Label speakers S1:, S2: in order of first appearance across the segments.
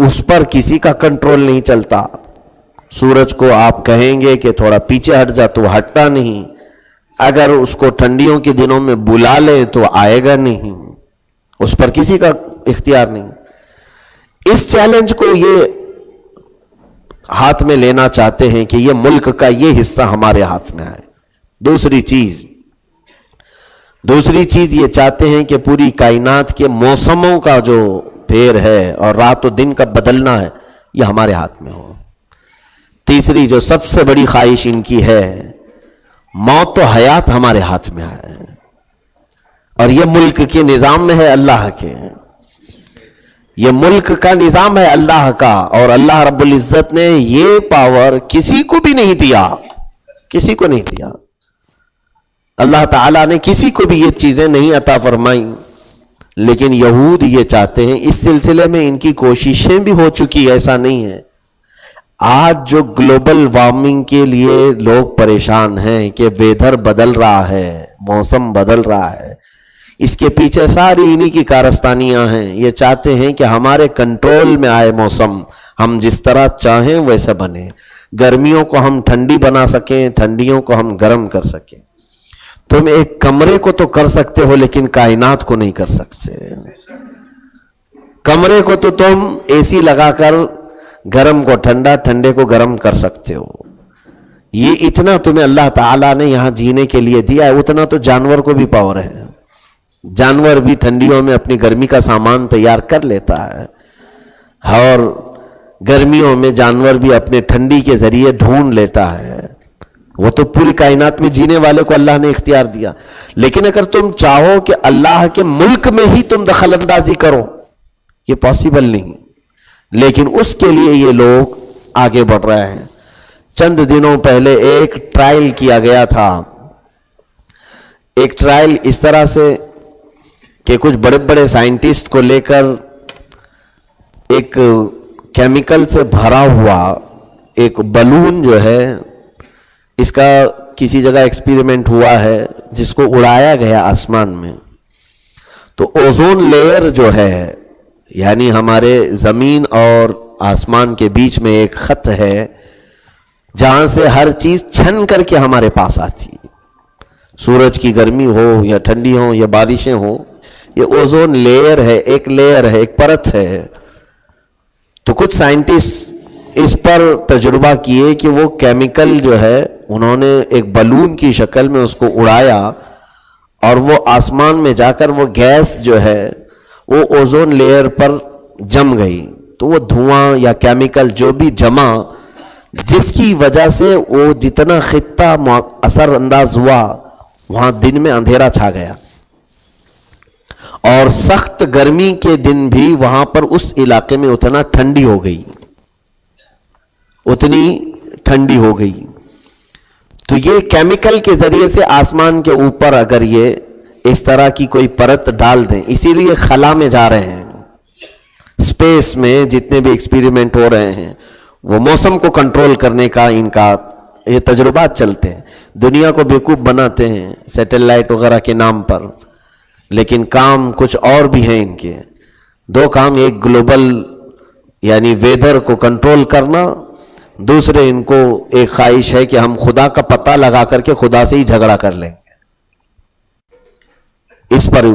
S1: اس پر کسی کا کنٹرول نہیں چلتا. سورج کو آپ کہیں گے کہ تھوڑا پیچھے ہٹ جا تو ہٹتا نہیں. اگر اس کو ٹھنڈیوں کے دنوں میں بلا لے تو آئے گا نہیں. اس پر کسی کا اختیار نہیں. اس چیلنج کو یہ ہاتھ میں لینا چاہتے ہیں کہ یہ ملک کا یہ حصہ ہمارے ہاتھ میں آئے. دوسری چیز یہ چاہتے ہیں کہ پوری کائنات کے موسموں کا جو پھیر ہے اور رات و دن کا بدلنا ہے یہ ہمارے ہاتھ میں ہو. تیسری جو سب سے بڑی خواہش ان کی ہے، موت و حیات ہمارے ہاتھ میں آئے. اور یہ ملک کے نظام میں ہے اللہ کے. یہ ملک کا نظام ہے اللہ کا، اور اللہ رب العزت نے یہ پاور کسی کو بھی نہیں دیا. کسی کو نہیں دیا. اللہ تعالیٰ نے کسی کو بھی یہ چیزیں نہیں عطا فرمائیں. لیکن یہود یہ چاہتے ہیں. اس سلسلے میں ان کی کوششیں بھی ہو چکی، ایسا نہیں ہے. آج جو گلوبل وارمنگ کے لیے لوگ پریشان ہیں کہ ویدر بدل رہا ہے، موسم بدل رہا ہے، اس کے پیچھے ساری انہی کی کارستانیاں ہیں. یہ چاہتے ہیں کہ ہمارے کنٹرول میں آئے موسم، ہم جس طرح چاہیں ویسا بنے. گرمیوں کو ہم ٹھنڈی بنا سکیں، ٹھنڈیوں کو ہم گرم کر سکیں. تم ایک کمرے کو تو کر سکتے ہو لیکن کائنات کو نہیں کر سکتے. کمرے کو تو تم اے سی لگا کر گرم کو ٹھنڈا، ٹھنڈے کو گرم کر سکتے ہو. یہ اتنا تمہیں اللہ تعالیٰ نے یہاں جینے کے لیے دیا ہے. اتنا تو جانور کو بھی پاور ہے. جانور بھی ٹھنڈیوں میں اپنی گرمی کا سامان تیار کر لیتا ہے، اور گرمیوں میں جانور بھی اپنے ٹھنڈی کے ذریعے ڈھونڈ لیتا ہے. وہ تو پوری کائنات میں جینے والے کو اللہ نے اختیار دیا. لیکن اگر تم چاہو کہ اللہ کے ملک میں ہی تم دخل اندازی کرو، یہ پاسبل نہیں. لیکن اس کے لیے یہ لوگ آگے بڑھ رہے ہیں. چند دنوں پہلے ایک ٹرائل کیا گیا تھا. ایک ٹرائل اس طرح سے کہ کچھ بڑے بڑے سائنٹسٹ کو لے کر ایک کیمیکل سے بھرا ہوا ایک بلون جو ہے، اس کا کسی جگہ ایکسپیریمنٹ ہوا ہے جس کو اڑایا گیا آسمان میں. تو اوزون لیئر جو ہے، یعنی ہمارے زمین اور آسمان کے بیچ میں ایک خط ہے جہاں سے ہر چیز چھن کر کے ہمارے پاس آتی. سورج کی گرمی ہو یا ٹھنڈی ہو یا بارشیں ہوں، یہ اوزون لیئر ہے، ایک لیئر ہے، ایک پرت ہے. تو کچھ سائنٹسٹ اس پر تجربہ کیے کہ وہ کیمیکل جو ہے انہوں نے ایک بلون کی شکل میں اس کو اڑایا، اور وہ آسمان میں جا کر وہ گیس جو ہے وہ اوزون لیئر پر جم گئی. تو وہ دھواں یا کیمیکل جو بھی جمع، جس کی وجہ سے وہ جتنا خطہ اثر انداز ہوا وہاں دن میں اندھیرا چھا گیا، اور سخت گرمی کے دن بھی وہاں پر اس علاقے میں اتنا ٹھنڈی ہو گئی، اتنی ٹھنڈی ہو گئی. تو یہ کیمیکل کے ذریعے سے آسمان کے اوپر اگر یہ اس طرح کی کوئی پرت ڈال دیں، اسی لیے خلا میں جا رہے ہیں، اسپیس میں جتنے بھی ایکسپیریمنٹ ہو رہے ہیں وہ موسم کو کنٹرول کرنے کا ان کا یہ تجربات چلتے ہیں. دنیا کو بیوقوف بناتے ہیں سیٹلائٹ وغیرہ کے نام پر، لیکن کام کچھ اور بھی ہیں ان کے. دو کام، ایک گلوبل یعنی ویدر کو کنٹرول کرنا، دوسرے ان کو ایک خواہش ہے کہ ہم خدا کا پتہ لگا کر کے خدا سے ہی جھگڑا کر لیں گے. اس پر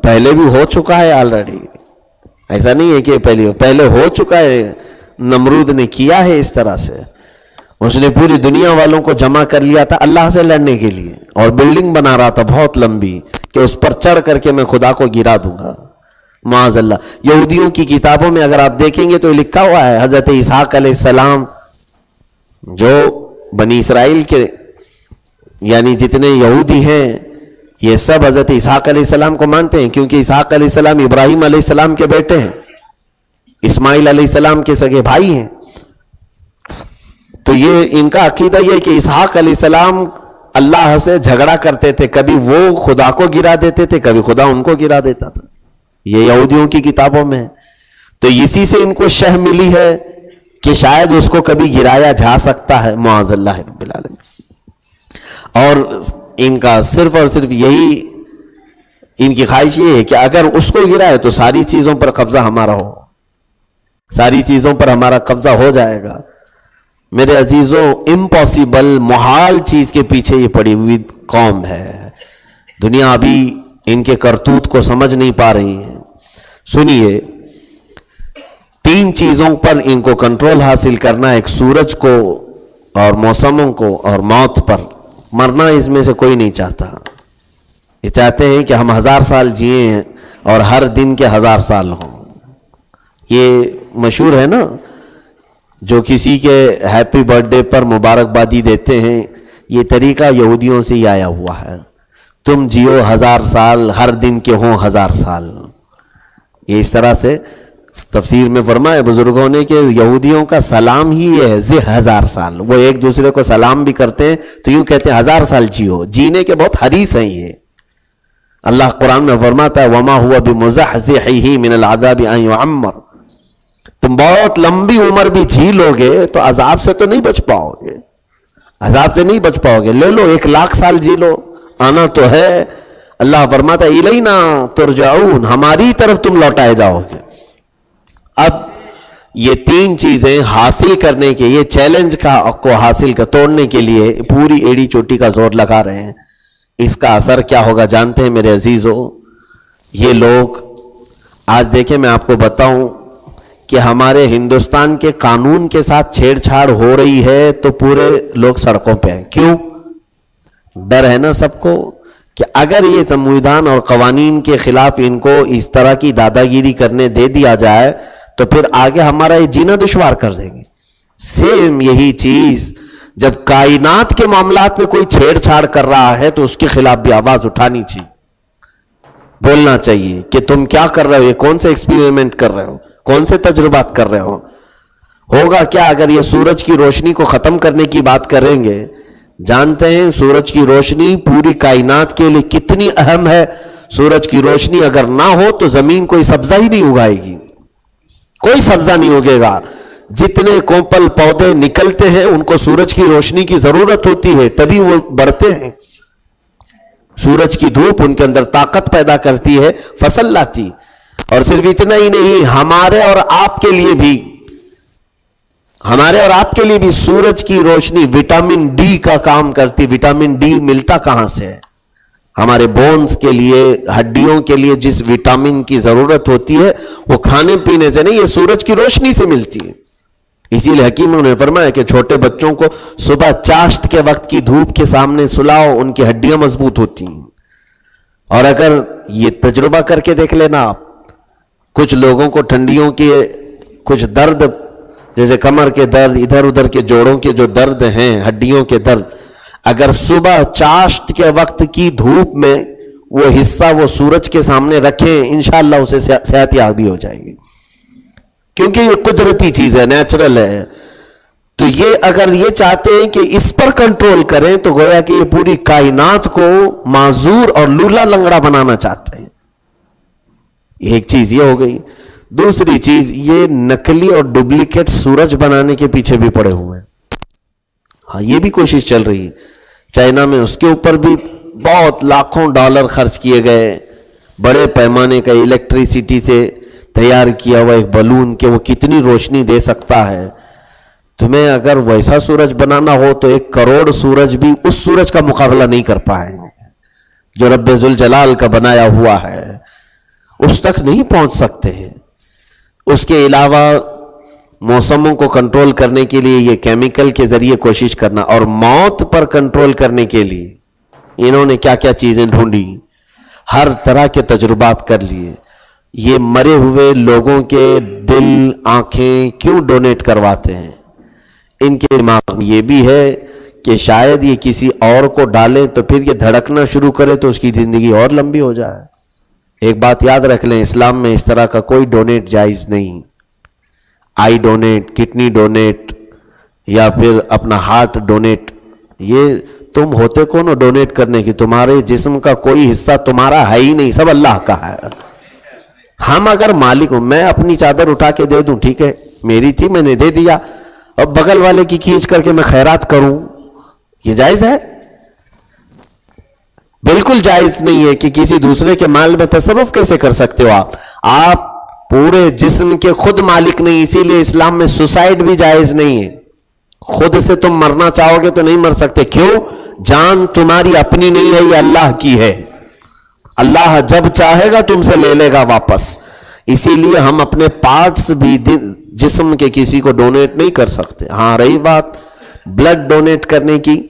S1: پہلے بھی ہو چکا ہے آلریڈی، ایسا نہیں ہے کہ پہلے ہو چکا ہے. نمرود نے کیا ہے اس طرح سے. اس نے پوری دنیا والوں کو جمع کر لیا تھا اللہ سے لڑنے کے لیے، اور بلڈنگ بنا رہا تھا بہت لمبی کہ اس پر چڑھ کر کے میں خدا کو گرا دوں گا. معاذ اللہ. یہودیوں کی کتابوں میں اگر آپ دیکھیں گے تو لکھا ہوا ہے حضرت اسحاق علیہ السلام، جو بنی اسرائیل کے یعنی جتنے یہودی ہیں یہ سب حضرت اسحاق علیہ السلام کو مانتے ہیں، کیونکہ اسحاق علیہ السلام ابراہیم علیہ السلام کے بیٹے ہیں، اسماعیل علیہ السلام کے سگے بھائی ہیں. تو یہ ان کا عقیدہ یہ کہ اسحاق علیہ السلام اللہ سے جھگڑا کرتے تھے، کبھی وہ خدا کو گرا دیتے تھے، کبھی خدا ان کو گرا دیتا تھا. یہ یہودیوں کی کتابوں میں ہے. تو اسی سے ان کو شہ ملی ہے کہ شاید اس کو کبھی گرایا جا سکتا ہے. معاذ اللہ رب العالمین. اور ان کا صرف اور صرف یہی ان کی خواہش یہ ہے کہ اگر اس کو گرائے تو ساری چیزوں پر قبضہ ہمارا ہو. ساری چیزوں پر ہمارا قبضہ ہو جائے گا. میرے عزیزوں، امپاسبل، محال چیز کے پیچھے یہ پڑی ہوئی قوم ہے. دنیا ابھی ان کے کرتوت کو سمجھ نہیں پا رہی ہے. سنیے، 3 چیزوں پر ان کو کنٹرول حاصل کرنا ہے، ایک سورج کو اور موسموں کو اور موت پر. مرنا اس میں سے کوئی نہیں چاہتا. یہ چاہتے ہیں کہ ہم 1000 سال جئیں اور ہر دن کے 1000 سال ہوں. یہ مشہور ہے نا، جو کسی کے ہیپی برتھ ڈے پر مبارکبادی دیتے ہیں، یہ طریقہ یہودیوں سے ہی آیا ہوا ہے. تم جیو 1000 سال، ہر دن کے ہوں 1000 سال. یہ اس طرح سے تفسیر میں فرمایا بزرگوں نے کہ یہودیوں کا سلام ہی یہ ہے 1000 سال. وہ ایک دوسرے کو سلام بھی کرتے ہیں تو یوں کہتے ہیں 1000 سال جیو. جینے کے بہت حریص ہیں یہ. اللہ قرآن میں فرماتا ہے وَمَا هُوَ بِمُزَحْزِحِهِ مِنَ الْعَذَابِ أَن يُعَمَّرَ. تم بہت لمبی عمر بھی جی لو گے تو عذاب سے تو نہیں بچ پاؤ گے. عذاب سے نہیں بچ پاؤ گے. لے لو 1,00,000 سال جی لو، آنا تو ہے. اللہ فرماتا ہے الینا ترجعون، ہماری طرف تم لوٹائے جاؤ گے. اب یہ 3 چیزیں حاصل کرنے کے، یہ چیلنج کو حاصل توڑنے کے لیے پوری ایڑی چوٹی کا زور لگا رہے ہیں. اس کا اثر کیا ہوگا جانتے ہیں میرے عزیزوں؟ یہ لوگ آج دیکھیں، میں آپ کو بتاؤں کہ ہمارے ہندوستان کے قانون کے ساتھ چھیڑ چھاڑ ہو رہی ہے تو پورے لوگ سڑکوں پہ ہیں. کیوں؟ ڈر ہے نا سب کو کہ اگر یہ سمویدھان اور قوانین کے خلاف ان کو اس طرح کی دادا گیری کرنے دے دیا جائے تو پھر آگے ہمارا یہ جینا دشوار کر دیں گے. سیم یہی چیز جب کائنات کے معاملات میں کوئی چھیڑ چھاڑ کر رہا ہے تو اس کے خلاف بھی آواز اٹھانی چاہیے، بولنا چاہیے کہ تم کیا کر رہے ہو، یہ کون سے ایکسپیریمنٹ کر رہے ہو، کون سے تجربات کر رہے ہو. ہوگا کیا اگر یہ سورج کی روشنی کو ختم کرنے کی بات کریں گے؟ جانتے ہیں سورج کی روشنی پوری کائنات کے لیے کتنی اہم ہے. سورج کی روشنی اگر نہ ہو تو زمین کوئی سبزہ ہی نہیں اگائے گی، کوئی سبزہ نہیں اگے گا. جتنے کوپل پودے نکلتے ہیں ان کو سورج کی روشنی کی ضرورت ہوتی ہے تبھی وہ بڑھتے ہیں. سورج کی دھوپ ان کے اندر طاقت پیدا کرتی ہے، فصل لاتی. اور صرف اتنا ہی نہیں، ہمارے اور آپ کے لیے بھی سورج کی روشنی وٹامن ڈی کا کام کرتی. وٹامن ڈی ملتا کہاں سے ہے؟ ہمارے بونز کے لیے، ہڈیوں کے لیے جس وٹامن کی ضرورت ہوتی ہے وہ کھانے پینے سے نہیں، یہ سورج کی روشنی سے ملتی ہے. اسی لیے حکیموں نے فرمایا کہ چھوٹے بچوں کو صبح چاشت کے وقت کی دھوپ کے سامنے سلاؤ، ان کی ہڈیاں مضبوط ہوتی ہیں. اور اگر یہ تجربہ کر کے دیکھ لینا آپ، کچھ لوگوں کو ٹھنڈیوں کے کچھ درد، جیسے کمر کے درد، ادھر ادھر کے جوڑوں کے جو درد ہیں، ہڈیوں کے درد، اگر صبح چاشت کے وقت کی دھوپ میں وہ حصہ وہ سورج کے سامنے رکھیں، انشاءاللہ اسے صحت یابی ہو جائے گی. کیونکہ یہ قدرتی چیز ہے، نیچرل ہے. تو یہ اگر یہ چاہتے ہیں کہ اس پر کنٹرول کریں تو گویا کہ یہ پوری کائنات کو معذور اور لولا لنگڑا بنانا چاہتے ہیں. ایک چیز یہ ہو گئی. دوسری چیز، یہ نقلی اور ڈپلیکیٹ سورج بنانے کے پیچھے بھی پڑے ہوئے ہیں. ہاں، یہ بھی کوشش چل رہی ہے. چائنا میں اس کے اوپر بھی بہت لاکھوں ڈالر خرچ کیے گئے. بڑے پیمانے کا الیکٹریسٹی سے تیار کیا ہوا ایک بلون کہ وہ کتنی روشنی دے سکتا ہے. تمہیں اگر ویسا سورج بنانا ہو تو 1 کروڑ سورج بھی اس سورج کا مقابلہ نہیں کر پائیں جو رب ذوالجلال کا بنایا ہوا ہے. اس تک نہیں پہنچ سکتے ہیں. اس کے علاوہ موسموں کو کنٹرول کرنے کے لیے یہ کیمیکل کے ذریعے کوشش کرنا، اور موت پر کنٹرول کرنے کے لیے انہوں نے کیا کیا چیزیں ڈھونڈی، ہر طرح کے تجربات کر لیے. یہ مرے ہوئے لوگوں کے دل، آنکھیں کیوں ڈونیٹ کرواتے ہیں؟ ان کے دماغ میں یہ بھی ہے کہ شاید یہ کسی اور کو ڈالیں تو پھر یہ دھڑکنا شروع کرے تو اس کی زندگی اور لمبی ہو جائے. ایک بات یاد رکھ لیں، اسلام میں اس طرح کا کوئی ڈونیٹ جائز نہیں. آئی ڈونیٹ، کڈنی ڈونیٹ، یا پھر اپنا ہارٹ ڈونیٹ، یہ تم ہوتے کون ہو ڈونیٹ کرنے کی؟ تمہارے جسم کا کوئی حصہ تمہارا ہے ہی نہیں، سب اللہ کا ہے. ہم اگر مالک ہوں، میں اپنی چادر اٹھا کے دے دوں، ٹھیک ہے، میری تھی میں نے دے دیا، اور بغل والے کی کھینچ کر کے میں خیرات کروں، یہ جائز ہے؟ بالکل جائز نہیں ہے. کہ کسی دوسرے کے مال میں تصرف کیسے کر سکتے ہو آپ پورے جسم کے خود مالک نہیں، اسی لیے اسلام میں سوسائڈ بھی جائز نہیں ہے. خود سے تم مرنا چاہو گے تو نہیں مر سکتے. کیوں؟ جان تمہاری اپنی نہیں ہے، یہ اللہ کی ہے. اللہ جب چاہے گا تم سے لے لے گا واپس. اسی لیے ہم اپنے پارٹس بھی جسم کے کسی کو ڈونیٹ نہیں کر سکتے. ہاں رہی بات بلڈ ڈونیٹ کرنے کی،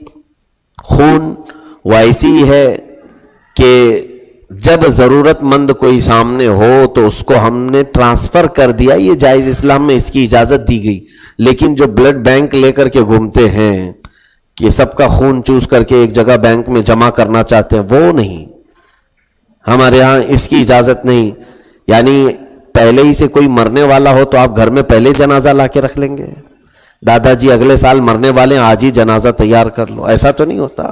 S1: خون، وہ ایسی ہے کہ جب ضرورت مند کوئی سامنے ہو تو اس کو ہم نے ٹرانسفر کر دیا، یہ جائز، اسلام میں اس کی اجازت دی گئی. لیکن جو بلڈ بینک لے کر کے گھومتے ہیں کہ سب کا خون چوس کر کے ایک جگہ بینک میں جمع کرنا چاہتے ہیں، وہ نہیں، ہمارے ہاں اس کی اجازت نہیں. یعنی پہلے ہی سے کوئی مرنے والا ہو تو آپ گھر میں پہلے جنازہ لا کے رکھ لیں گے، دادا جی اگلے سال مرنے والے ہیں، آج ہی جنازہ تیار کر لو، ایسا تو نہیں ہوتا.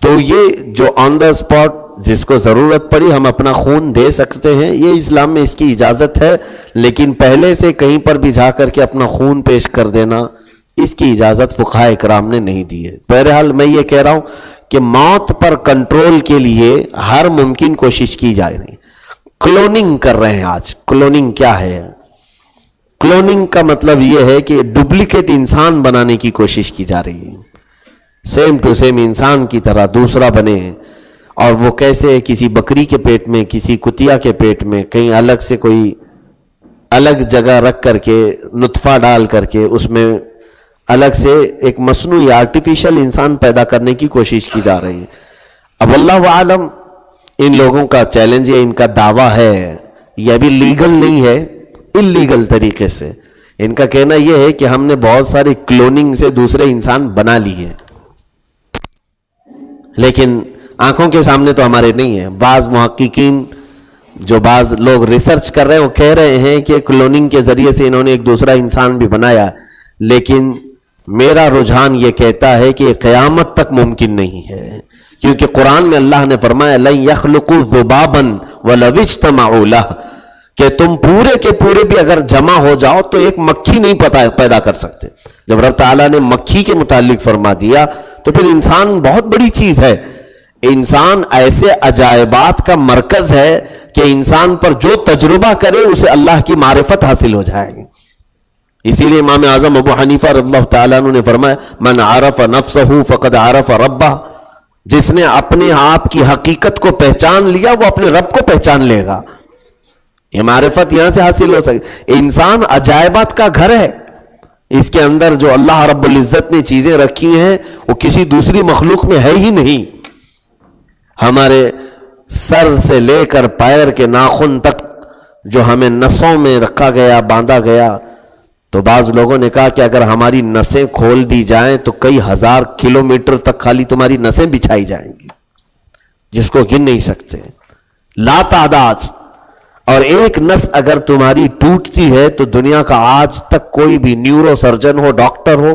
S1: تو یہ جو آن دا اسپاٹ جس کو ضرورت پڑی ہم اپنا خون دے سکتے ہیں، یہ اسلام میں اس کی اجازت ہے. لیکن پہلے سے کہیں پر بھی جا کر کے اپنا خون پیش کر دینا، اس کی اجازت فقہاء اکرام نے نہیں دی ہے. بہرحال میں یہ کہہ رہا ہوں کہ موت پر کنٹرول کے لیے ہر ممکن کوشش کی جائے. نہیں کلوننگ کر رہے ہیں آج. کلوننگ کیا ہے؟ کلوننگ کا مطلب یہ ہے کہ ڈپلیکیٹ انسان بنانے کی کوشش کی جا رہی ہے، سیم ٹو سیم انسان کی طرح دوسرا بنے. اور وہ کیسے؟ کسی بکری کے پیٹ میں، کسی کتیا کے پیٹ میں، کہیں الگ سے کوئی الگ جگہ رکھ کر کے نطفہ ڈال کر کے اس میں الگ سے ایک مصنوعی آرٹیفیشل انسان پیدا کرنے کی کوشش کی جا رہی ہے. اب اللہ عالم ان لوگوں کا چیلنج ہے، ان کا دعویٰ ہے، یہ ابھی لیگل نہیں ہے، انلیگل طریقے سے. ان کا کہنا یہ ہے کہ ہم نے بہت ساری کلوننگ سے دوسرے انسان بنا لیے، لیکن آنکھوں کے سامنے تو ہمارے نہیں ہے. بعض محققین جو بعض لوگ ریسرچ کر رہے ہیں وہ کہہ رہے ہیں کہ کلوننگ کے ذریعے سے انہوں نے ایک دوسرا انسان بھی بنایا، لیکن میرا رجحان یہ کہتا ہے کہ قیامت تک ممکن نہیں ہے. کیونکہ قرآن میں اللہ نے فرمایا لَن يَخْلُقُوا ذُبَابًا وَلَوِ اجْتَمَعُوا لَهُ، کہ تم پورے کے پورے بھی اگر جمع ہو جاؤ تو ایک مکھی نہیں پیدا کر سکتے. جب رب تعالیٰ نے مکھی کے متعلق فرما دیا تو پھر انسان بہت بڑی چیز ہے. انسان ایسے عجائبات کا مرکز ہے کہ انسان پر جو تجربہ کرے اسے اللہ کی معرفت حاصل ہو جائے گی. اسی لیے امام اعظم ابو حنیفہ رضی اللہ تعالیٰ عنہ نے فرمایا من عرف نفسہ فقد عرف ربہ، جس نے اپنے آپ کی حقیقت کو پہچان لیا وہ اپنے رب کو پہچان لے گا. یہ معرفت یہاں سے حاصل ہو سکے. انسان عجائبات کا گھر ہے، اس کے اندر جو اللہ رب العزت نے چیزیں رکھی ہیں وہ کسی دوسری مخلوق میں ہے ہی نہیں. ہمارے سر سے لے کر پیر کے ناخن تک جو ہمیں نسوں میں رکھا گیا، باندھا گیا، تو بعض لوگوں نے کہا کہ اگر ہماری نسیں کھول دی جائیں تو کئی ہزار کلومیٹر تک خالی تمہاری نسیں بچھائی جائیں گی، جس کو گن نہیں سکتے، لا تعداد. اور ایک نس اگر تمہاری ٹوٹتی ہے تو دنیا کا آج تک کوئی بھی نیورو سرجن ہو، ڈاکٹر ہو،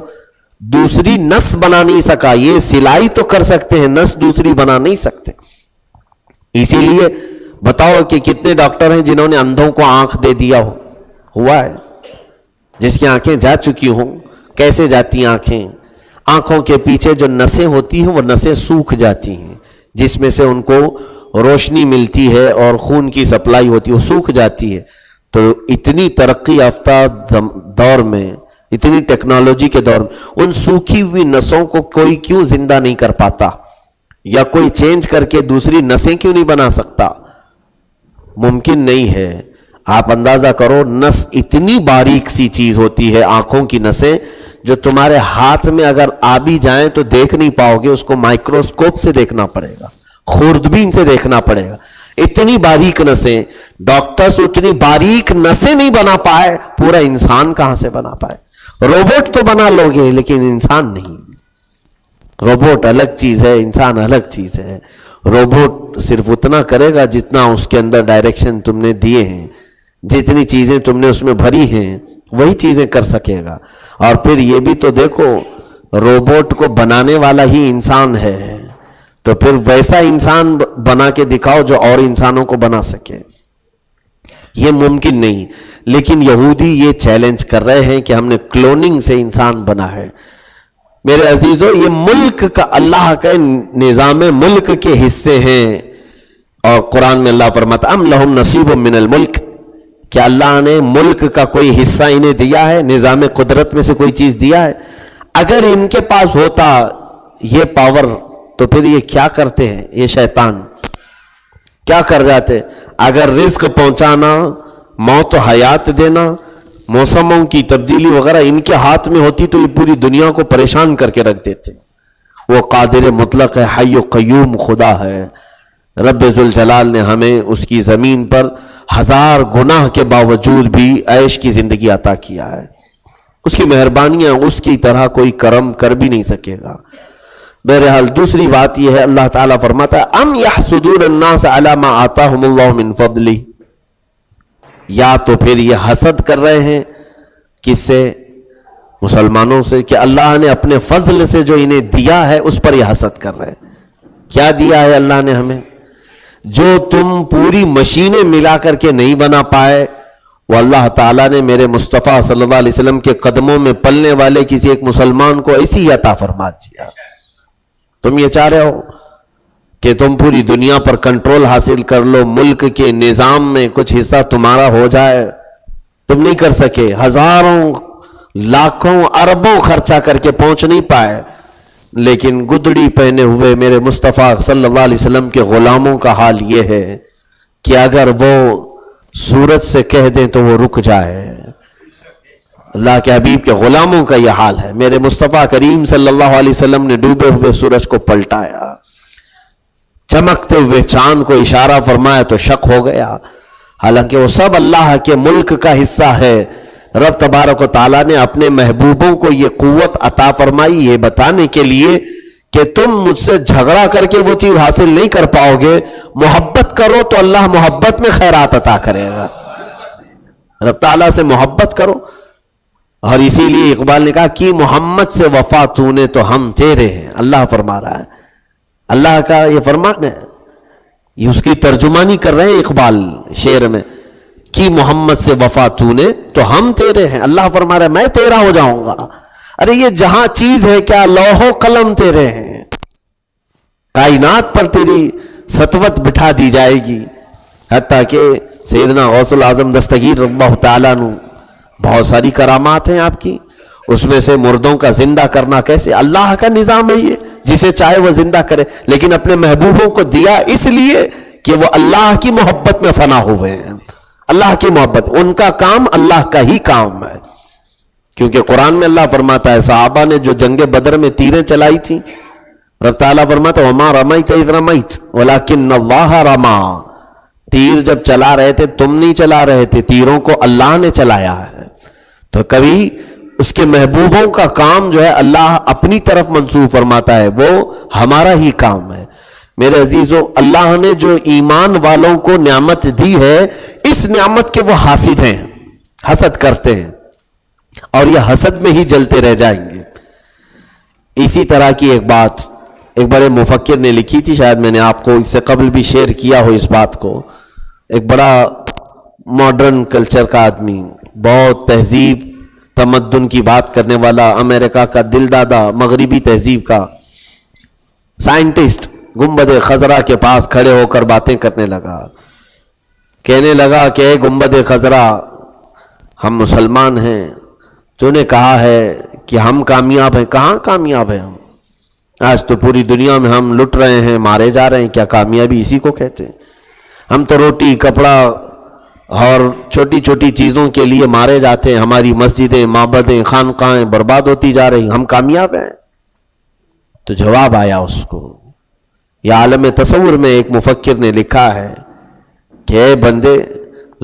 S1: دوسری نس بنا نہیں سکا. یہ سلائی تو کر سکتے ہیں، نس دوسری بنا نہیں سکتے. اسی لیے بتاؤ کہ کتنے ڈاکٹر ہیں جنہوں نے اندھوں کو آنکھ دے دیا ہوا ہے، جس کی آنکھیں جا چکی ہوں. کیسے جاتی ہیں آنکھیں؟ آنکھوں کے پیچھے جو نسیں ہوتی ہیں وہ نسیں سوکھ جاتی ہیں، جس میں سے ان کو روشنی ملتی ہے اور خون کی سپلائی ہوتی ہے، وہ سوکھ جاتی ہے. تو اتنی ترقی یافتہ دور میں، اتنی ٹیکنالوجی کے دور میں، ان سوکھی ہوئی نسوں کو کوئی کیوں زندہ نہیں کر پاتا؟ یا کوئی چینج کر کے دوسری نسیں کیوں نہیں بنا سکتا؟ ممکن نہیں ہے. آپ اندازہ کرو، نس اتنی باریک سی چیز ہوتی ہے، آنکھوں کی نسیں، جو تمہارے ہاتھ میں اگر آ بھی جائیں تو دیکھ نہیں پاؤ گے، اس کو مائکروسکوپ سے دیکھنا پڑے گا، خوردبین سے دیکھنا پڑے گا. اتنی باریک نسیں، ڈاکٹرز اتنی باریک نسیں نہیں بنا پائے، پورا انسان کہاں سے بنا پائے؟ روبوٹ تو بنا لو گے لیکن انسان نہیں. روبوٹ الگ چیز ہے، انسان الگ چیز ہے. روبوٹ صرف اتنا کرے گا جتنا اس کے اندر ڈائریکشن تم نے دیے ہیں، جتنی چیزیں تم نے اس میں بھری ہیں وہی چیزیں کر سکے گا. اور پھر یہ بھی تو دیکھو، روبوٹ کو بنانے والا ہی انسان ہے، تو پھر ویسا انسان بنا کے دکھاؤ جو اور انسانوں کو بنا سکے. یہ ممکن نہیں. لیکن یہودی یہ چیلنج کر رہے ہیں کہ ہم نے کلوننگ سے انسان بنا ہے. میرے عزیزو، یہ ملک کا اللہ کا نظام ملک کے حصے ہیں. اور قرآن میں اللہ فرماتا ام لہم نصیب من الملک، کیا اللہ نے ملک کا کوئی حصہ انہیں دیا ہے؟ نظام قدرت میں سے کوئی چیز دیا ہے؟ اگر ان کے پاس ہوتا یہ پاور تو پھر یہ کیا کرتے ہیں؟ یہ شیطان کیا کر جاتے؟ اگر رزق پہنچانا، موت و حیات دینا، موسموں کی تبدیلی وغیرہ ان کے ہاتھ میں ہوتی تو یہ پوری دنیا کو پریشان کر کے رکھ دیتے۔ وہ قادر مطلق ہے، حی و قیوم خدا ہے۔ رب ذوالجلال نے ہمیں اس کی زمین پر 1000 گناہ کے باوجود بھی عیش کی زندگی عطا کیا ہے۔ اس کی مہربانیاں اس کی طرح کوئی کرم کر بھی نہیں سکے گا۔ بہرحال دوسری بات یہ ہے، اللہ تعالیٰ فرماتا ہے ام یحسدون الناس علی ما آتاہم اللہ من فضلہ، یا تو پھر یہ حسد کر رہے ہیں کس سے؟ مسلمانوں سے، کہ اللہ نے اپنے فضل سے جو انہیں دیا ہے اس پر یہ حسد کر رہے ہیں۔ کیا دیا ہے اللہ نے ہمیں؟ جو تم پوری مشینیں ملا کر کے نہیں بنا پائے، وہ اللہ تعالیٰ نے میرے مصطفیٰ صلی اللہ علیہ وسلم کے قدموں میں پلنے والے کسی ایک مسلمان کو ایسی عطا فرما دیا۔ تم یہ چاہ رہے ہو کہ تم پوری دنیا پر کنٹرول حاصل کر لو، ملک کے نظام میں کچھ حصہ تمہارا ہو جائے، تم نہیں کر سکے۔ ہزاروں، لاکھوں، اربوں خرچہ کر کے پہنچ نہیں پائے، لیکن گدڑی پہنے ہوئے میرے مصطفیٰ صلی اللہ علیہ وسلم کے غلاموں کا حال یہ ہے کہ اگر وہ سورج سے کہہ دیں تو وہ رک جائے۔ اللہ کے حبیب کے غلاموں کا یہ حال ہے۔ میرے مصطفیٰ کریم صلی اللہ علیہ وسلم نے ڈوبے ہوئے سورج کو پلٹایا، چمکتے ہوئے چاند کو اشارہ فرمایا تو شک ہو گیا، حالانکہ وہ سب اللہ کے ملک کا حصہ ہے۔ رب تبارک و تعالیٰ نے اپنے محبوبوں کو یہ قوت عطا فرمائی یہ بتانے کے لیے کہ تم مجھ سے جھگڑا کر کے وہ چیز حاصل نہیں کر پاؤ گے، محبت کرو تو اللہ محبت میں خیرات عطا کرے گا۔ رب تعالیٰ سے محبت کرو، اور اسی لیے اقبال نے کہا کہ محمد سے وفا تو نے تو ہم تیرے ہیں۔ اللہ فرما رہا ہے، اللہ کا یہ فرمان ہے، یہ اس کی ترجمانی کر رہے ہیں اقبال شعر میں، کہ محمد سے وفا تو نے تو ہم تیرے ہیں۔ اللہ فرما رہا ہے میں تیرا ہو جاؤں گا۔ ارے یہ جہاں چیز ہے کیا، لوح و قلم تیرے ہیں، کائنات پر تیری سطوت بٹھا دی جائے گی۔ حتیٰ کہ سیدنا غوث العظم دستگیر رضی اللہ تعالیٰ عنہ بہت ساری کرامات ہیں آپ کی، اس میں سے مردوں کا زندہ کرنا کیسے؟ اللہ کا نظام ہے یہ، جسے چاہے وہ زندہ کرے، لیکن اپنے محبوبوں کو دیا اس لیے کہ وہ اللہ کی محبت میں فنا ہوئے ہیں۔ اللہ کی محبت، ان کا کام اللہ کا ہی کام ہے، کیونکہ قرآن میں اللہ فرماتا ہے صحابہ نے جو جنگ بدر میں تیریں چلائی تھیں، رب تعالیٰ فرماتا ہے وَمَا رَمَيْتَ إِذْ رَمَيْتَ وَلَكِنَّ اللَّهَ رَمَا، تیر جب چلا رہے تھے تم نہیں چلا رہے تھے، تیروں کو اللہ نے چلایا ہے۔ تو کبھی اس کے محبوبوں کا کام جو ہے اللہ اپنی طرف منسوب فرماتا ہے، وہ ہمارا ہی کام ہے۔ میرے عزیزو، اللہ نے جو ایمان والوں کو نعمت دی ہے، اس نعمت کے وہ حاسد ہیں، حسد کرتے ہیں، اور یہ حسد میں ہی جلتے رہ جائیں گے۔ اسی طرح کی ایک بات ایک بڑے مفکر نے لکھی تھی، شاید میں نے آپ کو اس سے قبل بھی شیئر کیا ہو اس بات کو۔ ایک بڑا ماڈرن کلچر کا آدمی، بہت تہذیب تمدن کی بات کرنے والا، امریکہ کا دل دادا، مغربی تہذیب کا سائنٹسٹ، گنبد خضرا کے پاس کھڑے ہو کر باتیں کرنے لگا، کہنے لگا کہ اے گنبد خضرا، ہم مسلمان ہیں، تو نے کہا ہے کہ ہم کامیاب ہیں، کہاں کامیاب ہیں ہم؟ آج تو پوری دنیا میں ہم لٹ رہے ہیں، مارے جا رہے ہیں، کیا کامیابی اسی کو کہتے ہیں؟ ہم تو روٹی کپڑا اور چھوٹی چھوٹی چیزوں کے لیے مارے جاتے ہیں، ہماری مسجدیں، معبدیں، خانقاہیں برباد ہوتی جا رہی، ہم کامیاب ہیں؟ تو جواب آیا اس کو، یہ عالم تصور میں ایک مفکر نے لکھا ہے کہ اے بندے،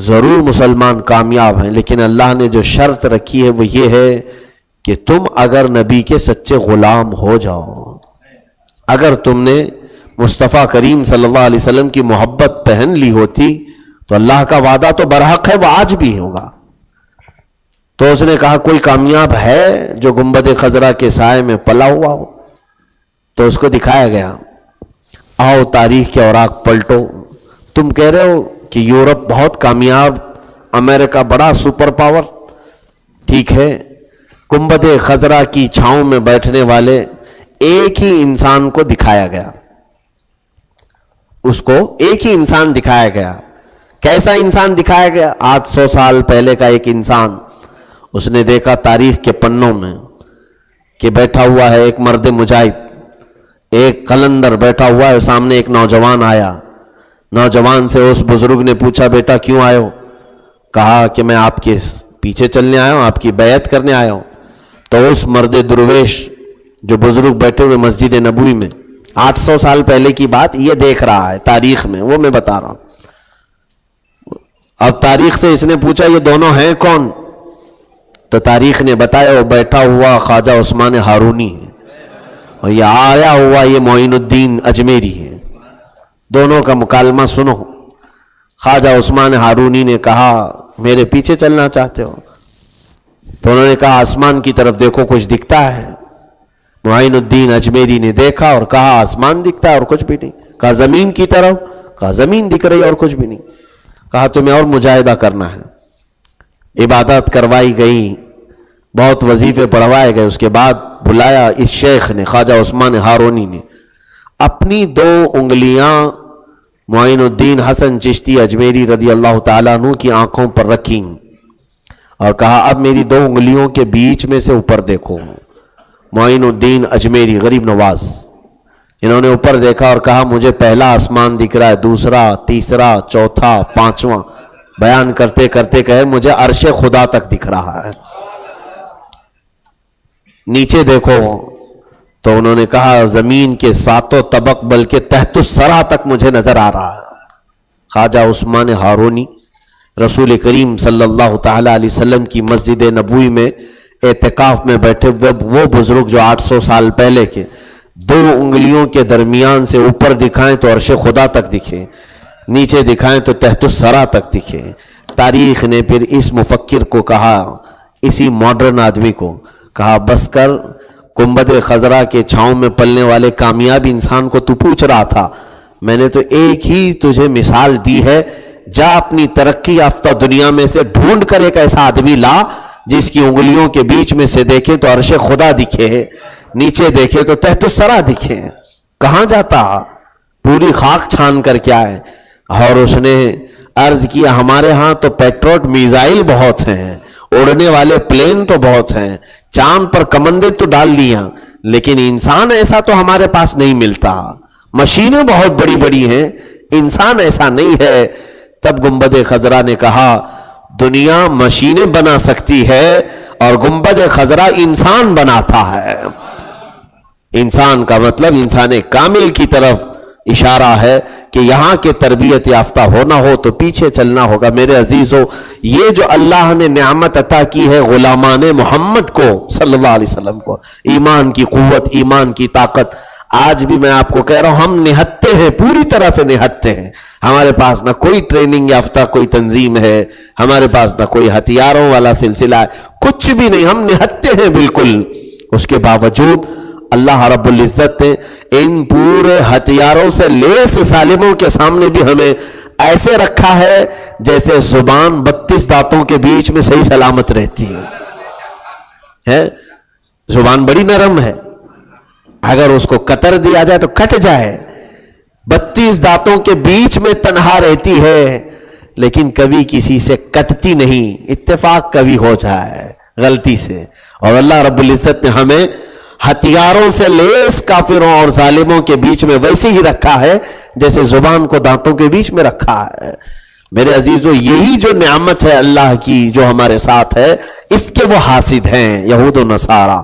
S1: ضرور مسلمان کامیاب ہیں، لیکن اللہ نے جو شرط رکھی ہے وہ یہ ہے کہ تم اگر نبی کے سچے غلام ہو جاؤ، اگر تم نے مصطفیٰ کریم صلی اللہ علیہ وسلم کی محبت پہن لی ہوتی تو اللہ کا وعدہ تو برحق ہے، وہ آج بھی ہوگا۔ تو اس نے کہا کوئی کامیاب ہے جو گنبد خضرا کے سائے میں پلا ہوا ہو؟ تو اس کو دکھایا گیا، آؤ تاریخ کے اوراق پلٹو، تم کہہ رہے ہو کہ یورپ بہت کامیاب، امریکہ بڑا سپر پاور، ٹھیک ہے، گنبد خضرا کی چھاؤں میں بیٹھنے والے ایک ہی انسان کو دکھایا گیا، اس کو ایک ہی انسان دکھایا گیا کیسا انسان دکھایا گیا؟ 800 سال پہلے کا ایک انسان. اس نے دیکھا تاریخ کے پنوں میں کہ بیٹھا ہوا ہے ایک مرد مجاہد, ایک قلندر بیٹھا ہوا ہے, سامنے ایک نوجوان آیا. نوجوان سے اس بزرگ نے پوچھا بیٹا کیوں آئے ہو؟ کہا کہ میں آپ کے پیچھے چلنے آیا ہوں, آپ کی بیعت کرنے آیا ہوں. تو اس مرد درویش جو بزرگ بیٹھے ہوئے مسجد نبوی میں 800 سال پہلے کی بات یہ دیکھ رہا ہے تاریخ میں, وہ میں بتا رہا ہوں. اب تاریخ سے اس نے پوچھا یہ دونوں ہیں کون؟ تو تاریخ نے بتایا وہ بیٹھا ہوا خواجہ عثمان ہارونی ہے اور یہ آیا ہوا یہ معین الدین اجمیری ہے. دونوں کا مکالمہ سنو. خواجہ عثمان ہارونی نے کہا میرے پیچھے چلنا چاہتے ہو؟ تو انہوں نے کہا آسمان کی طرف دیکھو کچھ دکھتا ہے. معین الدین اجمیری نے دیکھا اور کہا آسمان دکھتا ہے اور کچھ بھی نہیں. کہا زمین کی طرف؟ کہا زمین دکھ رہی اور کچھ بھی نہیں. کہا تمہیں اور مجاہدہ کرنا ہے. عبادت کروائی گئی, بہت وظیفے پڑھوائے گئے. اس کے بعد بلایا اس شیخ نے, خواجہ عثمان ہارونی نے, اپنی 2 انگلیاں معین الدین حسن چشتی اجمیری رضی اللہ تعالیٰ عنہ کی آنکھوں پر رکھیں اور کہا اب میری 2 انگلیوں کے بیچ میں سے اوپر دیکھو. معین الدین اجمیری غریب نواز, انہوں نے اوپر دیکھا اور کہا مجھے پہلا آسمان دکھ رہا ہے, دوسرا, تیسرا, چوتھا, 5واں. بیان کرتے کرتے کہے مجھے عرش خدا تک دکھ رہا ہے. نیچے دیکھو تو انہوں نے کہا زمین کے 7 طبق بلکہ تحت الثری تک مجھے نظر آ رہا ہے. خواجہ عثمان ہارونی رسول کریم صلی اللہ تعالی علیہ وسلم کی مسجد نبوی میں اعتکاف میں بیٹھے وہ بزرگ جو 800 سال پہلے کے 2 انگلیوں کے درمیان سے اوپر دکھائیں تو عرش خدا تک دکھے, نیچے دکھائیں تو تحت الثری تک دکھے. تاریخ نے پھر اس مفکر کو کہا, اسی ماڈرن آدمی کو کہا بس کر, گنبد خضرا کے چھاؤں میں پلنے والے کامیاب انسان کو تو پوچھ رہا تھا, میں نے تو ایک ہی تجھے مثال دی ہے. جا اپنی ترقی یافتہ دنیا میں سے ڈھونڈ کر ایک ایسا آدمی لا جس کی انگلیوں کے بیچ میں سے دیکھے تو عرش خدا دکھے, نیچے دیکھے تو تحت الثری دکھے. کہاں جاتا, پوری خاک چھان کر کیا ہے. اور اس نے عرض کیا ہمارے ہاں تو پیٹروٹ میزائل بہت ہیں, اڑنے والے پلین تو بہت ہیں, چاند پر کمندیں تو ڈال لیا, لیکن انسان ایسا تو ہمارے پاس نہیں ملتا. مشینیں بہت بڑی بڑی ہیں, انسان ایسا نہیں ہے. تب گنبد خضرا نے کہا دنیا مشینیں بنا سکتی ہے اور گنبد خضرا انسان بناتا ہے. انسان کا مطلب انسان کامل کی طرف اشارہ ہے کہ یہاں کے تربیت یافتہ ہونا ہو تو پیچھے چلنا ہوگا. میرے عزیزو, یہ جو اللہ نے نعمت عطا کی ہے غلامان محمد کو صلی اللہ علیہ وسلم کو, ایمان کی قوت, ایمان کی طاقت, آج بھی میں آپ کو کہہ رہا ہوں ہم نہتے ہیں, پوری طرح سے نہتے ہیں. ہمارے پاس نہ کوئی ٹریننگ یافتہ کوئی تنظیم ہے, ہمارے پاس نہ کوئی ہتھیاروں والا سلسلہ ہے, کچھ بھی نہیں, ہم نہتے ہیں بالکل. اس کے باوجود اللہ رب العزت نے ان پورے ہتھیاروں سے لیس ظالموں کے سامنے بھی ہمیں ایسے رکھا ہے جیسے زبان 32 دانتوں کے بیچ میں صحیح سلامت رہتی ہے. زبان بڑی نرم ہے, اگر اس کو قطر دیا جائے تو کٹ جائے. 32 دانتوں کے بیچ میں تنہا رہتی ہے, لیکن کبھی کسی سے کٹتی نہیں, اتفاق کبھی ہو جائے غلطی سے. اور اللہ رب العزت نے ہمیں ہتھیاروں سے لیس کافروں اور ظالموں کے بیچ میں ویسے ہی رکھا ہے جیسے زبان کو دانتوں کے بیچ میں رکھا ہے. میرے عزیزو, یہی جو نعمت ہے اللہ کی جو ہمارے ساتھ ہے, اس کے وہ حاسد ہیں یہود و نصارہ.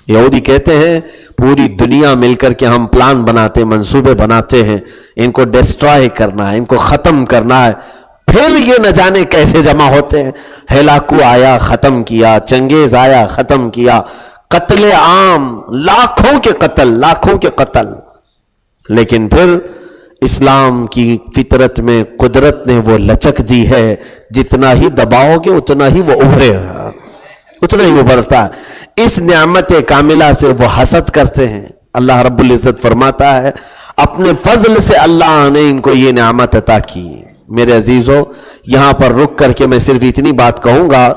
S1: یہودی کہتے ہیں پوری دنیا مل کر کے ہم پلان بناتے, منصوبے بناتے ہیں, ان کو ڈسٹرائے کرنا ہے, ان کو ختم کرنا ہے. پھر یہ نہ جانے کیسے جمع ہوتے ہیں. ہلاکو آیا ختم کیا, چنگیز آیا ختم کیا, قتل عام, لاکھوں کے قتل. لیکن پھر اسلام کی فطرت میں قدرت نے وہ لچک دی ہے, جتنا ہی دباؤ گے اتنا ہی وہ ابھرے گا, اتنا ہی ابھرتا ہے. اس نعمت کاملہ سے وہ حسد کرتے ہیں. اللہ رب العزت فرماتا ہے اپنے فضل سے اللہ نے ان کو یہ نعمت عطا کی. میرے عزیزو, یہاں پر رک کر کے میں صرف اتنی بات کہوں گا,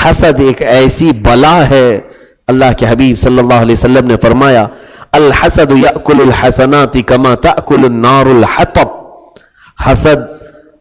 S1: حسد ایک ایسی بلا ہے. اللہ کے حبیب صلی اللہ علیہ وسلم نے فرمایا الحسد یأکل الحسنات کما تأکل النار الحطب. حسد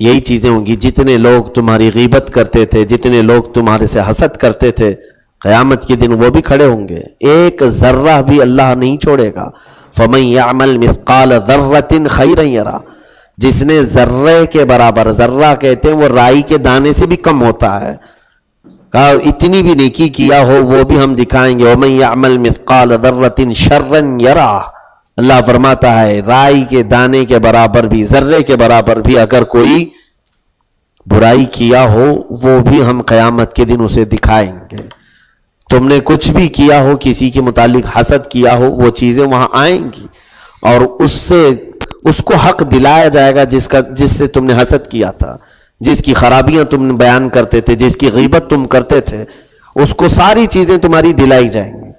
S1: یہی چیزیں ہوں گی. جتنے لوگ تمہاری غیبت کرتے تھے, جتنے لوگ تمہارے سے حسد کرتے تھے, قیامت کے دن وہ بھی کھڑے ہوں گے. ایک ذرہ بھی اللہ نہیں چھوڑے گا. فَمَن يَعْمَلْ مِثْقَالَ ذَرَّةٍ خَيْرًا يَرَهُ, جس نے ذرے کے برابر, ذرہ کہتے ہیں وہ رائی کے دانے سے بھی کم ہوتا ہے, کہا اتنی بھی نیکی کیا ہو وہ بھی ہم دکھائیں گے. وَمَن يَعْمَلْ مِثْقَالَ ذَرَّةٍ شَرًّا يَرَهُ, اللہ فرماتا ہے رائی کے دانے کے برابر بھی, ذرے کے برابر بھی اگر کوئی برائی کیا ہو وہ بھی ہم قیامت کے دن اسے دکھائیں گے. تم نے کچھ بھی کیا ہو, کسی کے متعلق حسد کیا ہو, وہ چیزیں وہاں آئیں گی اور اس کو حق دلایا جائے گا جس سے تم نے حسد کیا تھا, جس کی خرابیاں تم نے بیان کرتے تھے, جس کی غیبت تم کرتے تھے, اس کو ساری چیزیں تمہاری دلائی جائیں گی.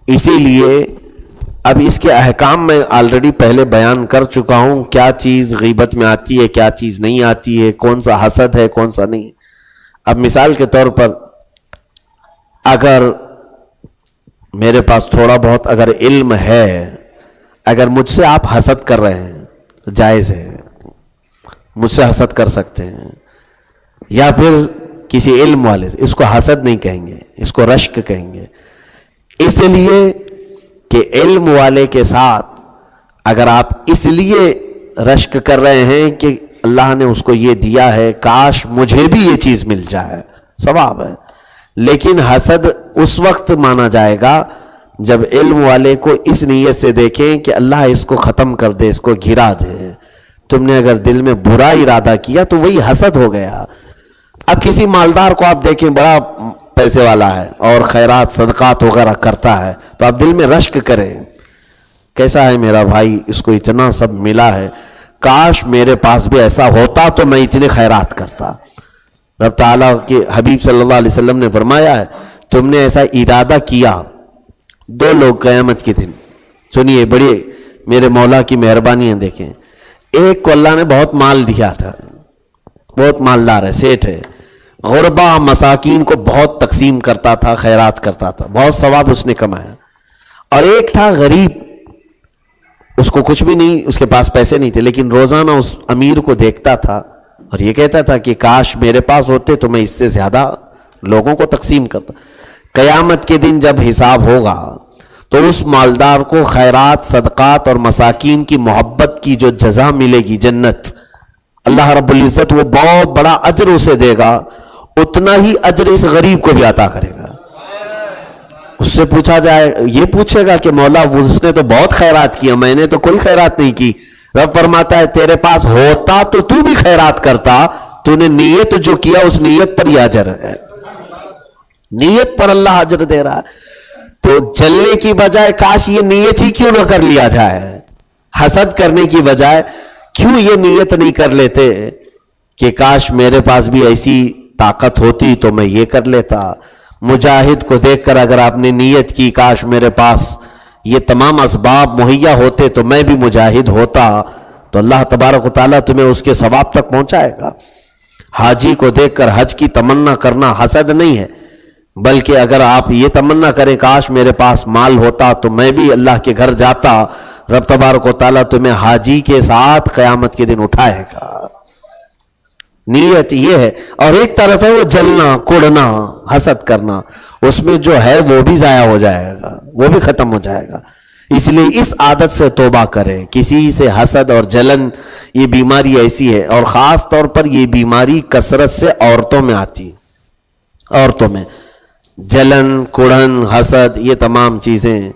S1: اسی لیے اب اس کے احکام میں آلریڈی پہلے بیان کر چکا ہوں, کیا چیز غیبت میں آتی ہے, کیا چیز نہیں آتی ہے, کون سا حسد ہے, کون سا نہیں. اب مثال کے طور پر اگر میرے پاس تھوڑا بہت اگر علم ہے, اگر مجھ سے آپ حسد کر رہے ہیں تو جائز ہے, مجھ سے حسد کر سکتے ہیں, یا پھر کسی علم والے سے, اس کو حسد نہیں کہیں گے, اس کو رشک کہیں گے. اس لیے کہ علم والے کے ساتھ اگر آپ اس لیے رشک کر رہے ہیں کہ اللہ نے اس کو یہ دیا ہے, کاش مجھے بھی یہ چیز مل جائے, ثواب ہے. لیکن حسد اس وقت مانا جائے گا جب علم والے کو اس نیت سے دیکھیں کہ اللہ اس کو ختم کر دے, اس کو گرا دے. تم نے اگر دل میں برا ارادہ کیا تو وہی حسد ہو گیا. اب کسی مالدار کو آپ دیکھیں بڑا پیسے والا ہے اور خیرات صدقات وغیرہ کرتا ہے, تو آپ دل میں رشک کریں, کیسا ہے میرا بھائی, اس کو اتنا سب ملا ہے, کاش میرے پاس بھی ایسا ہوتا تو میں اتنے خیرات کرتا. رب تعالیٰ کے حبیب صلی اللہ علیہ وسلم نے فرمایا ہے, تم نے ایسا ارادہ کیا, دو لوگ قیامت کے دن, سنیے بڑی میرے مولا کی مہربانیاں دیکھیں. ایک کو اللہ نے بہت مال دیا تھا, بہت مالدار ہے, سیٹھ ہے, غربا مساکین کو بہت تقسیم کرتا تھا, خیرات کرتا تھا, بہت ثواب اس نے کمایا. اور ایک تھا غریب, اس کو کچھ بھی نہیں, اس کے پاس پیسے نہیں تھے, لیکن روزانہ اس امیر کو دیکھتا تھا اور یہ کہتا تھا کہ کاش میرے پاس ہوتے تو میں اس سے زیادہ لوگوں کو تقسیم کرتا. قیامت کے دن جب حساب ہوگا تو اس مالدار کو خیرات, صدقات اور مساکین کی محبت کی جو جزا ملے گی, جنت, اللہ رب العزت وہ بہت بڑا اجر اسے دے گا, اتنا ہی اجر اس غریب کو بھی عطا کرے گا. اس سے پوچھا جائے, یہ پوچھے گا کہ مولا اس نے تو بہت خیرات کیا, میں نے تو کوئی خیرات نہیں کی. رب فرماتا ہے تیرے پاس ہوتا تو بھی خیرات کرتا, تو نے نیت جو کیا اس نیت پر ہی اجر ہے, نیت پر اللہ اجر دے رہا ہے. تو جلنے کی بجائے کاش یہ نیت ہی کیوں نہ کر لیا جائے, حسد کرنے کی بجائے کیوں یہ نیت نہیں کر لیتے کہ کاش میرے پاس بھی ایسی طاقت ہوتی تو میں یہ کر لیتا. مجاہد کو دیکھ کر اگر آپ نے نیت کی کاش میرے پاس یہ تمام اسباب مہیا ہوتے تو میں بھی مجاہد ہوتا, تو اللہ تبارک و تعالیٰ تمہیں اس کے ثواب تک پہنچائے گا. حاجی کو دیکھ کر حج کی تمنا کرنا حسد نہیں ہے, بلکہ اگر آپ یہ تمنا کریں کاش میرے پاس مال ہوتا تو میں بھی اللہ کے گھر جاتا, رب تبارک و تعالیٰ تمہیں حاجی کے ساتھ قیامت کے دن اٹھائے گا. نیت یہ ہے. اور ایک طرف ہے وہ جلنا, کڑنا, حسد کرنا, اس میں جو ہے وہ بھی ضائع ہو جائے گا, وہ بھی ختم ہو جائے گا. اس لیے اس عادت سے توبہ کریں. کسی سے حسد اور جلن یہ بیماری ایسی ہے, اور خاص طور پر یہ بیماری کثرت سے عورتوں میں آتی ہے. عورتوں میں جلن, کڑن, حسد, یہ تمام چیزیں.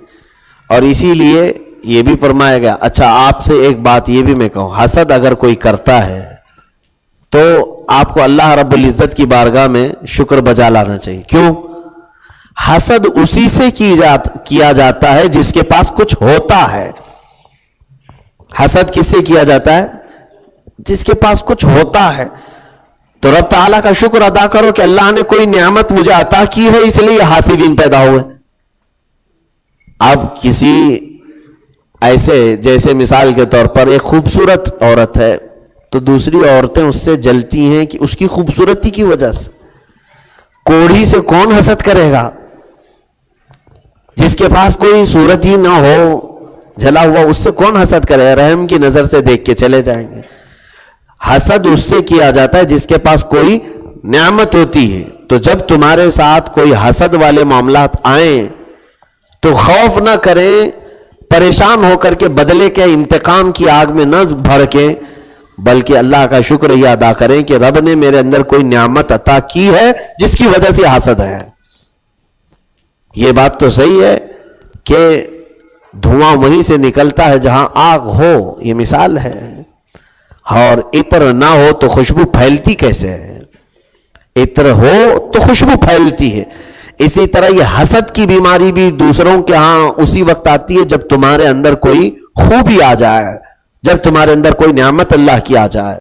S1: اور اسی لیے یہ بھی فرمایا گیا. اچھا آپ سے ایک بات یہ بھی میں کہوں, حسد اگر کوئی کرتا ہے تو آپ کو اللہ رب العزت کی بارگاہ میں شکر بجا لانا چاہیے. کیوں؟ حسد اسی سے کیا جاتا ہے جس کے پاس کچھ ہوتا ہے. حسد کس سے کیا جاتا ہے؟ جس کے پاس کچھ ہوتا ہے. تو رب تعالیٰ کا شکر ادا کرو کہ اللہ نے کوئی نعمت مجھے عطا کی ہے, اس لیے حاسدین پیدا ہوئے. اب کسی ایسے, جیسے مثال کے طور پر ایک خوبصورت عورت ہے تو دوسری عورتیں اس سے جلتی ہیں کہ اس کی خوبصورتی کی وجہ سے. کوڑھی سے کون حسد کرے گا؟ جس کے پاس کوئی صورت ہی نہ ہو, جلا ہوا, اس سے کون حسد کرے گا؟ رحم کی نظر سے دیکھ کے چلے جائیں گے. حسد اس سے کیا جاتا ہے جس کے پاس کوئی نعمت ہوتی ہے. تو جب تمہارے ساتھ کوئی حسد والے معاملات آئیں تو خوف نہ کریں, پریشان ہو کر کے بدلے کے انتقام کی آگ میں نہ بھر کے, بلکہ اللہ کا شکر یہ ادا کریں کہ رب نے میرے اندر کوئی نعمت عطا کی ہے جس کی وجہ سے حسد ہے. یہ بات تو صحیح ہے کہ دھواں وہیں سے نکلتا ہے جہاں آگ ہو, یہ مثال ہے. اور عطر نہ ہو تو خوشبو پھیلتی کیسے ہے؟ عطر ہو تو خوشبو پھیلتی ہے. اسی طرح یہ حسد کی بیماری بھی دوسروں کے ہاں اسی وقت آتی ہے جب تمہارے اندر کوئی خوبی آ جائے, جب تمہارے اندر کوئی نعمت اللہ کی آ جائے.